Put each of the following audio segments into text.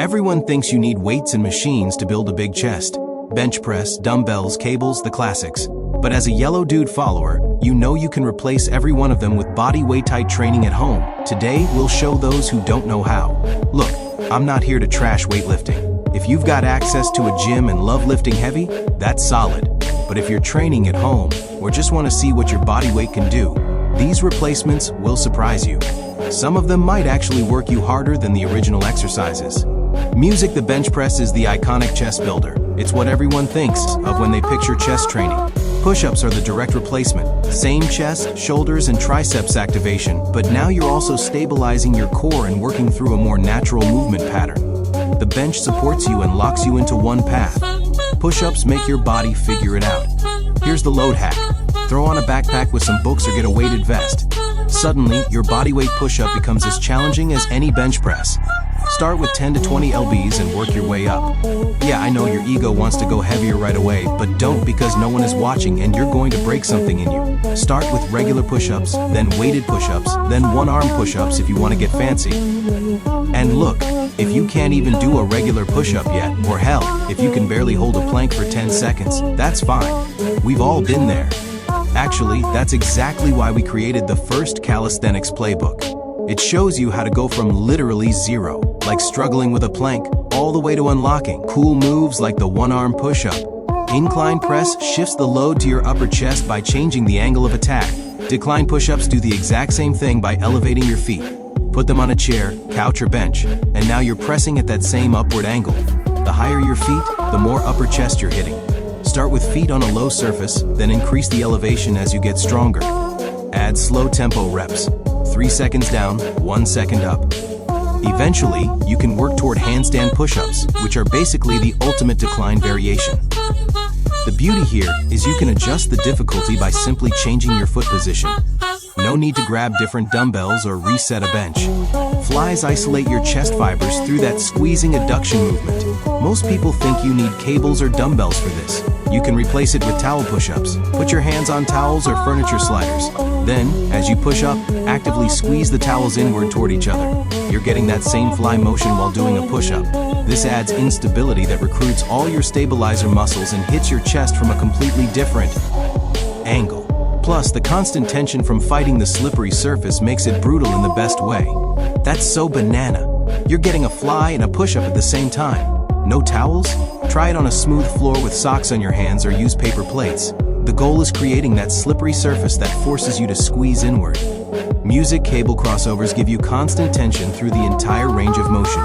Everyone thinks you need weights and machines to build a big chest. Bench press, dumbbells, cables, the classics. But as a yellow dude follower, you know you can replace every one of them with body weight tight training at home. Today, we'll show those who don't know how. Look, I'm not here to trash weightlifting. If you've got access to a gym and love lifting heavy, that's solid. But if you're training at home, or just want to see what your body weight can do, these replacements will surprise you. Some of them might actually work you harder than the original exercises. Music. The bench press is the iconic chest builder. It's what everyone thinks of when they picture chest training. Push-ups are the direct replacement. Same chest, shoulders, and triceps activation, but now you're also stabilizing your core and working through a more natural movement pattern. The bench supports you and locks you into one path. Push-ups make your body figure it out. Here's the load hack. Throw on a backpack with some books or get a weighted vest. Suddenly, your bodyweight push-up becomes as challenging as any bench press. Start with 10 to 20 lbs and work your way up. Yeah, I know your ego wants to go heavier right away, but don't, because no one is watching and you're going to break something in you. Start with regular push-ups, then weighted push-ups, then one-arm push-ups if you want to get fancy. And look, if you can't even do a regular push-up yet, or hell, if you can barely hold a plank for 10 seconds, that's fine. We've all been there. Actually, that's exactly why we created the first calisthenics playbook. It shows you how to go from literally zero, like struggling with a plank, all the way to unlocking cool moves like the one-arm push-up. Incline press shifts the load to your upper chest by changing the angle of attack. Decline push-ups do the exact same thing by elevating your feet. Put them on a chair, couch, or bench, and now you're pressing at that same upward angle. The higher your feet, the more upper chest you're hitting. Start with feet on a low surface, then increase the elevation as you get stronger. Add slow tempo reps. 3 seconds down, 1 second up. Eventually, you can work toward handstand push-ups, which are basically the ultimate decline variation. The beauty here is you can adjust the difficulty by simply changing your foot position. No need to grab different dumbbells or reset a bench. Flies isolate your chest fibers through that squeezing adduction movement. Most people think you need cables or dumbbells for this. You can replace it with towel push-ups. Put your hands on towels or furniture sliders. Then, as you push up, actively squeeze the towels inward toward each other. You're getting that same fly motion while doing a push-up. This adds instability that recruits all your stabilizer muscles and hits your chest from a completely different angle. Plus, the constant tension from fighting the slippery surface makes it brutal in the best way. That's so banana. You're getting a fly and a push-up at the same time. No towels? Try it on a smooth floor with socks on your hands or use paper plates. The goal is creating that slippery surface that forces you to squeeze inward. Music. Cable crossovers give you constant tension through the entire range of motion.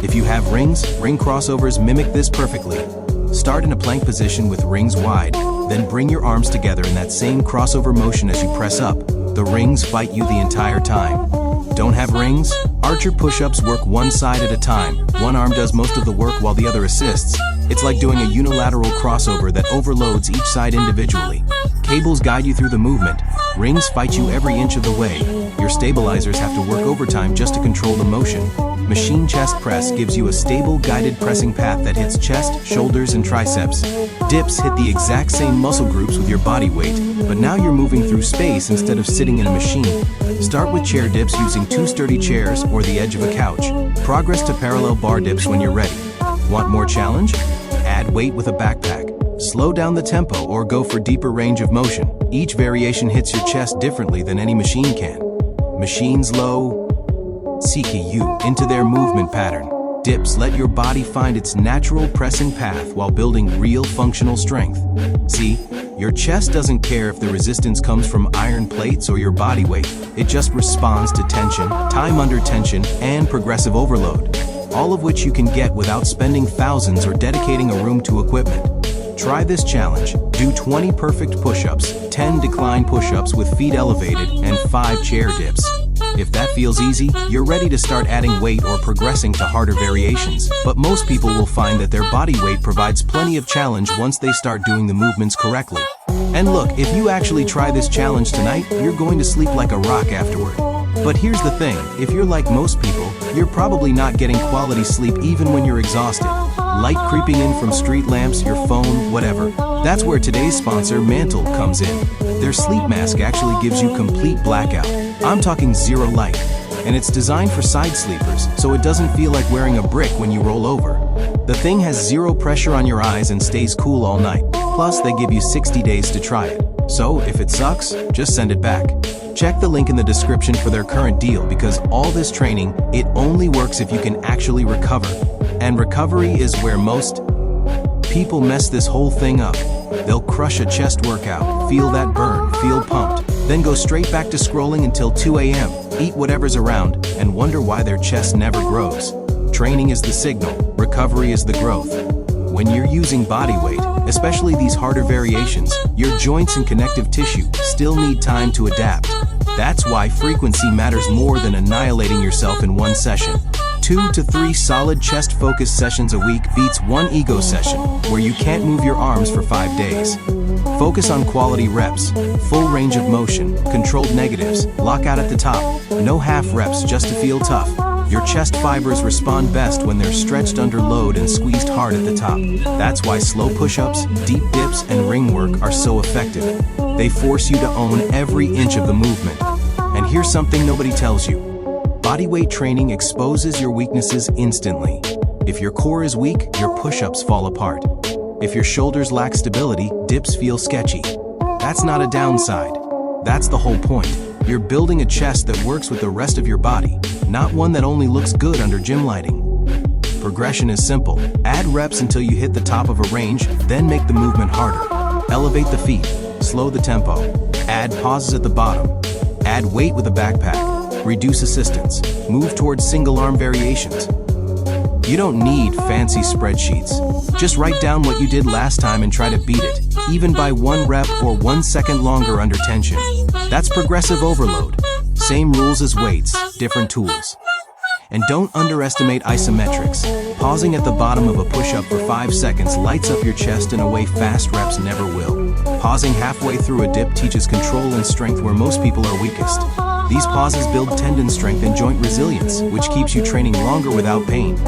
If you have rings, ring crossovers mimic this perfectly. Start in a plank position with rings wide, then bring your arms together in that same crossover motion as you press up. The rings fight you the entire time. Don't have rings? Archer push-ups work one side at a time. One arm does most of the work while the other assists. It's like doing a unilateral crossover that overloads each side individually. Cables guide you through the movement. Rings fight you every inch of the way. Your stabilizers have to work overtime just to control the motion. Machine chest press gives you a stable, guided pressing path that hits chest, shoulders, and triceps. Dips hit the exact same muscle groups with your body weight, but now you're moving through space instead of sitting in a machine. Start with chair dips using 2 sturdy chairs or the edge of a couch. Progress to parallel bar dips when you're ready. Want more challenge? Add weight with a backpack. Slow down the tempo or go for deeper range of motion. Each variation hits your chest differently than any machine can. Machines low you into their movement pattern. Dips let your body find its natural pressing path while building real functional strength. See, your chest doesn't care if the resistance comes from iron plates or your body weight. It just responds to tension, time under tension, and progressive overload. All of which you can get without spending thousands or dedicating a room to equipment. Try this challenge. Do 20 perfect push-ups, 10 decline push-ups with feet elevated, and 5 chair dips. If that feels easy, you're ready to start adding weight or progressing to harder variations. But most people will find that their body weight provides plenty of challenge once they start doing the movements correctly. And look, if you actually try this challenge tonight, you're going to sleep like a rock afterward. But here's the thing, if you're like most people, you're probably not getting quality sleep even when you're exhausted. Light creeping in from street lamps, your phone, whatever. That's where today's sponsor, Mantle, comes in. Their sleep mask actually gives you complete blackout. I'm talking zero light. and it's designed for side sleepers, so it doesn't feel like wearing a brick when you roll over. The thing has zero pressure on your eyes and stays cool all night. Plus, they give you 60 days to try it. So, if it sucks, just send it back. Check the link in the description for their current deal, because all this training, it only works if you can actually recover. And recovery is where most people mess this whole thing up. They'll crush a chest workout, feel that burn, feel pumped, then go straight back to scrolling until 2 a.m., eat whatever's around, and wonder why their chest never grows. Training is the signal, recovery is the growth. When you're using body weight, especially these harder variations, your joints and connective tissue still need time to adapt. That's why frequency matters more than annihilating yourself in one session. 2 to 3 solid chest-focused sessions a week beats one ego session, where you can't move your arms for 5 days. Focus on quality reps, full range of motion, controlled negatives, lock out at the top, no half reps just to feel tough. Your chest fibers respond best when they're stretched under load and squeezed hard at the top. That's why slow push-ups, deep dips, and ring work are so effective. They force you to own every inch of the movement. And here's something nobody tells you. Bodyweight training exposes your weaknesses instantly. If your core is weak, your push-ups fall apart. If your shoulders lack stability, dips feel sketchy. That's not a downside. That's the whole point. You're building a chest that works with the rest of your body, not one that only looks good under gym lighting. Progression is simple. Add reps until you hit the top of a range, then make the movement harder. Elevate the feet, slow the tempo, add pauses at the bottom, add weight with a backpack, reduce assistance, move towards single arm variations. You don't need fancy spreadsheets. Just write down what you did last time and try to beat it, even by 1 rep or 1 second longer under tension. That's progressive overload. Same rules as weights, different tools. And don't underestimate isometrics. Pausing at the bottom of a push-up for 5 seconds lights up your chest in a way fast reps never will. Pausing halfway through a dip teaches control and strength where most people are weakest. These pauses build tendon strength and joint resilience, which keeps you training longer without pain.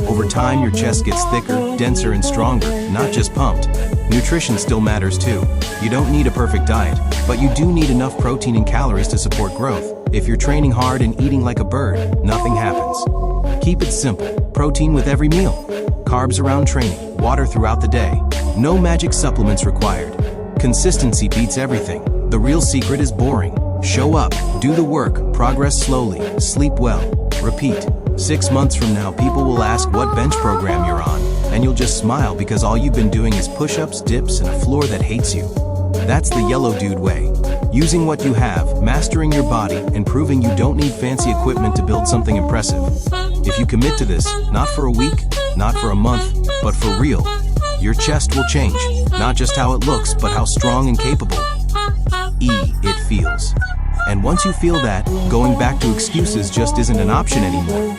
Over time, your chest gets thicker, denser, and stronger, not just pumped. Nutrition still matters too. You don't need a perfect diet, but you do need enough protein and calories to support growth. If you're training hard and eating like a bird, nothing happens. Keep it simple. Protein with every meal. Carbs around training. Water throughout the day. No magic supplements required. Consistency beats everything. The real secret is boring. Show up, do the work, progress slowly, sleep well, repeat. 6 months from now, people will ask what bench program you're on, and you'll just smile because all you've been doing is push-ups, dips, and a floor that hates you. That's the yellow dude way. Using what you have, mastering your body, and proving you don't need fancy equipment to build something impressive. If you commit to this, not for a week, not for a month, but for real, your chest will change. Not just how it looks, but how strong and capable it feels. And once you feel that, going back to excuses just isn't an option anymore.